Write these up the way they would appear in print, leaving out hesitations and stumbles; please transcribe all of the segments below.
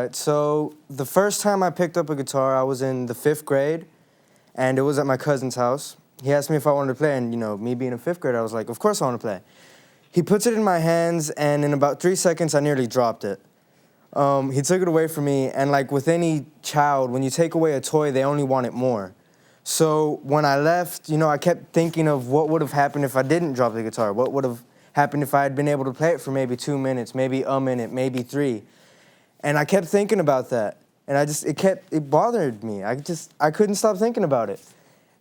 right, so the first time I picked up a guitar, I was in the 5th grade, and it was at my cousin's house. He asked me if I wanted to play, and, me being a 5th grader, I was like, of course I want to play. He puts it in my hands, and in about 3 seconds, I nearly dropped it. He took it away from me, and like with any child, when you take away a toy, they only want it more. So when I left, I kept thinking of what would have happened if I didn't drop the guitar. What would have happened if I had been able to play it for maybe 2 minutes, maybe a minute, maybe 3. And I kept thinking about that. And it bothered me. I couldn't stop thinking about it.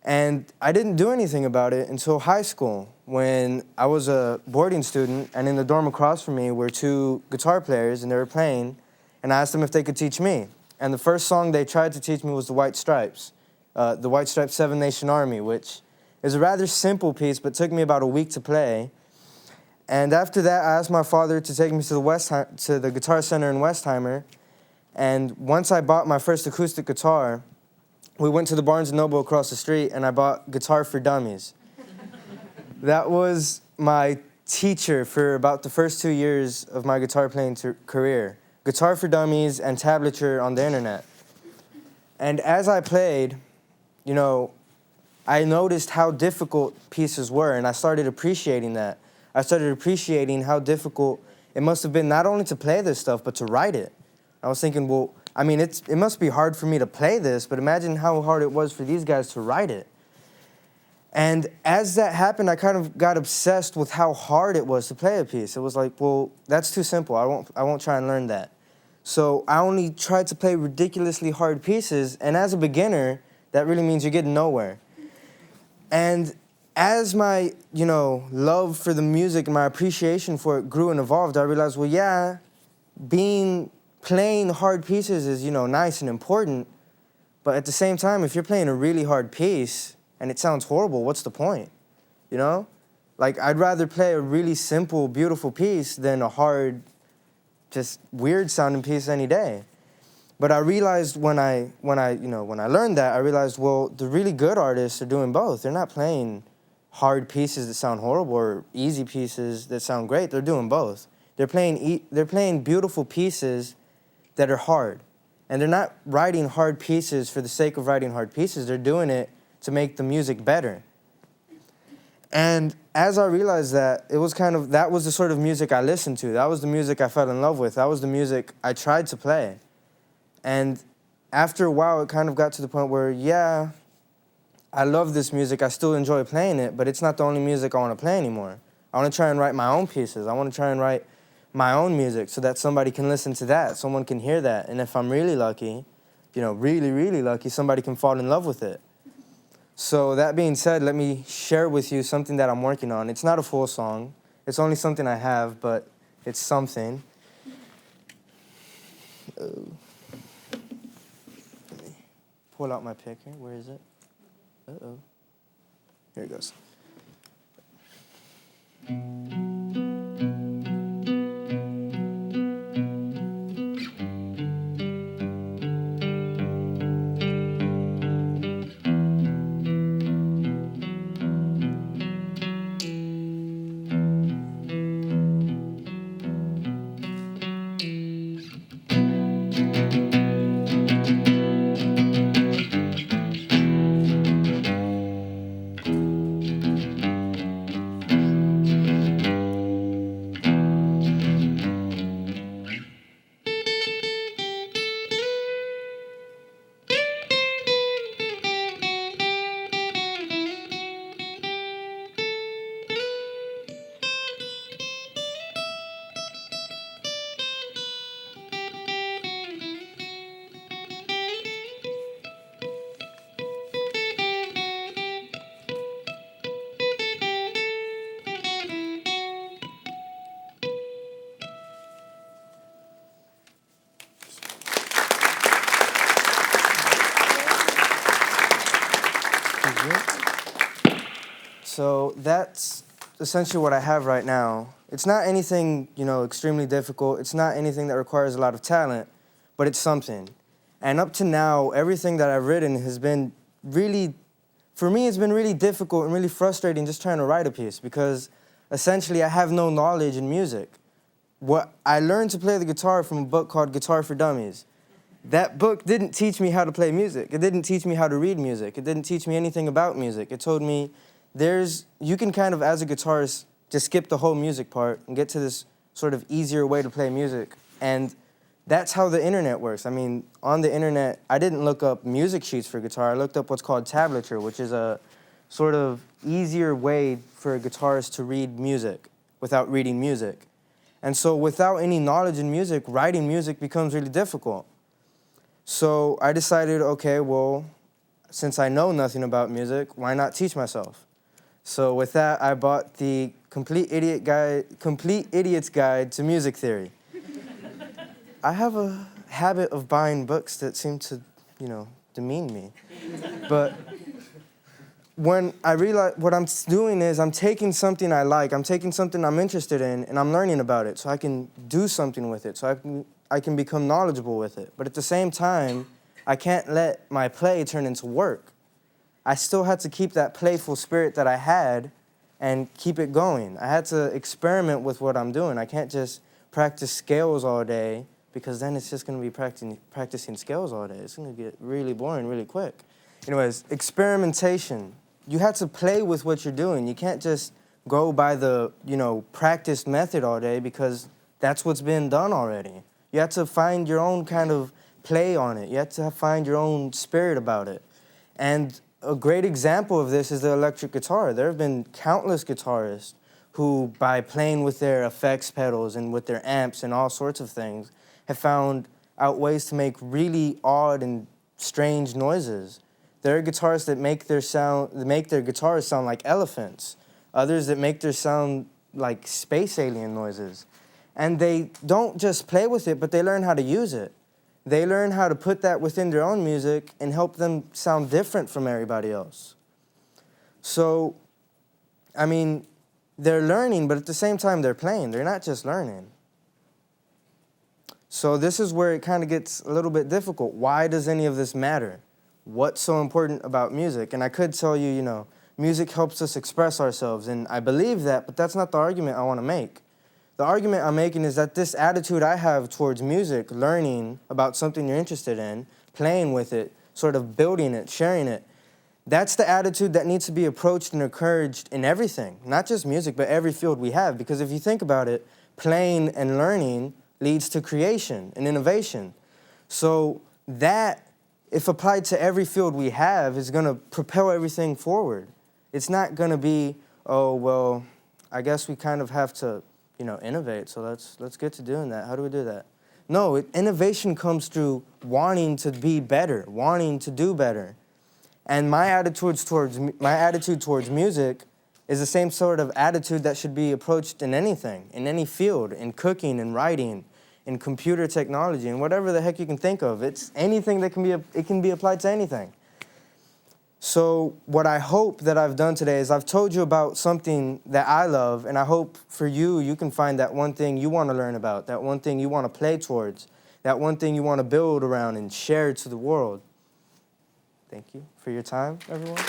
And I didn't do anything about it until high school, when I was a boarding student, and in the dorm across from me were 2 guitar players, and they were playing, and I asked them if they could teach me. And the first song they tried to teach me was The White Stripes. The White Stripes 7 Nation Army, which is a rather simple piece, but took me about a week to play. And after that, I asked my father to take me to the Guitar Center in Westheimer. And once I bought my first acoustic guitar, we went to the Barnes & Noble across the street, and I bought Guitar for Dummies. That was my teacher for about the first 2 years of my guitar playing career. Guitar for Dummies and tablature on the internet. And as I played, I noticed how difficult pieces were, and I started appreciating that. I started appreciating how difficult it must have been not only to play this stuff, but to write it. I was thinking, well, it must be hard for me to play this, but imagine how hard it was for these guys to write it. And as that happened, I kind of got obsessed with how hard it was to play a piece. It was like, well, that's too simple. I won't try and learn that. So I only tried to play ridiculously hard pieces, and as a beginner, that really means you're getting nowhere. And as my, love for the music and my appreciation for it grew and evolved, I realized, well, yeah, playing hard pieces is, nice and important, but at the same time, if you're playing a really hard piece and it sounds horrible, what's the point, Like, I'd rather play a really simple, beautiful piece than a hard, just weird-sounding piece any day. But I realized when I learned that, I realized, well, the really good artists are doing both. They're not playing hard pieces that sound horrible or easy pieces that sound great. They're doing both. They're playing beautiful pieces that are hard. And they're not writing hard pieces for the sake of writing hard pieces. They're doing it to make the music better. And as I realized that, that was the sort of music I listened to. That was the music I fell in love with. That was the music I tried to play. And after a while, it kind of got to the point where, yeah, I love this music. I still enjoy playing it, but it's not the only music I want to play anymore. I want to try and write my own pieces. I want to try and write my own music so that somebody can listen to that, someone can hear that. And if I'm really lucky, really, really lucky, somebody can fall in love with it. So that being said, let me share with you something that I'm working on. It's not a full song. It's only something I have, but it's something. Let me pull out my pick here. Where is it? Uh-oh. Here it goes. So that's essentially what I have right now. It's not anything, extremely difficult. It's not anything that requires a lot of talent, but it's something. And up to now, everything that I've written has been really, for me, it's been really difficult and really frustrating just trying to write a piece because essentially I have no knowledge in music. I learned to play the guitar from a book called Guitar for Dummies. that book didn't teach me how to play music. It didn't teach me how to read music. It didn't teach me anything about music. It told me you can kind of, as a guitarist, just skip the whole music part and get to this sort of easier way to play music. And that's how the internet works. I mean, on the internet, I didn't look up music sheets for guitar. I looked up what's called tablature, which is a sort of easier way for a guitarist to read music without reading music. And so without any knowledge in music, writing music becomes really difficult. So I decided, okay, well, since I know nothing about music, why not teach myself? So with that, I bought the Complete Idiot's Guide to Music Theory. I have a habit of buying books that seem to, demean me. But when I realize what I'm doing is I'm taking something I like, I'm taking something I'm interested in, and I'm learning about it so I can do something with it, so I can become knowledgeable with it. But at the same time, I can't let my play turn into work. I still had to keep that playful spirit that I had and keep it going. I had to experiment with what I'm doing. I can't just practice scales all day, because then it's just going to be practicing scales all day. It's going to get really boring really quick. Anyways, experimentation. You have to play with what you're doing. You can't just go by the, practiced method all day, because that's what's been done already. You have to find your own kind of play on it. You have to find your own spirit about it. And a great example of this is the electric guitar. There have been countless guitarists who, by playing with their effects pedals and with their amps and all sorts of things, have found out ways to make really odd and strange noises. There are guitarists that make their guitars sound like elephants. Others that make their sound like space alien noises. And they don't just play with it, but they learn how to use it. They learn how to put that within their own music and help them sound different from everybody else. So, I mean, they're learning, but at the same time they're playing. They're not just learning. So this is where it kind of gets a little bit difficult. Why does any of this matter? What's so important about music? And I could tell you, music helps us express ourselves, and I believe that, but that's not the argument I want to make. The argument I'm making is that this attitude I have towards music, learning about something you're interested in, playing with it, sort of building it, sharing it, that's the attitude that needs to be approached and encouraged in everything, not just music, but every field we have. Because if you think about it, playing and learning leads to creation and innovation. So that, if applied to every field we have, is going to propel everything forward. It's not going to be, oh, well, I guess we kind of have to, innovate, so let's get to doing that. How do we do that? No, innovation comes through wanting to be better, wanting to do better. And my attitude towards music is the same sort of attitude that should be approached in anything, in any field, in cooking and writing, in computer technology, and whatever the heck you can think of. It's anything that can be applied to anything. So what I hope that I've done today is I've told you about something that I love, and I hope for you can find that one thing you want to learn about, that one thing you want to play towards, that one thing you want to build around and share to the world. Thank you for your time, everyone.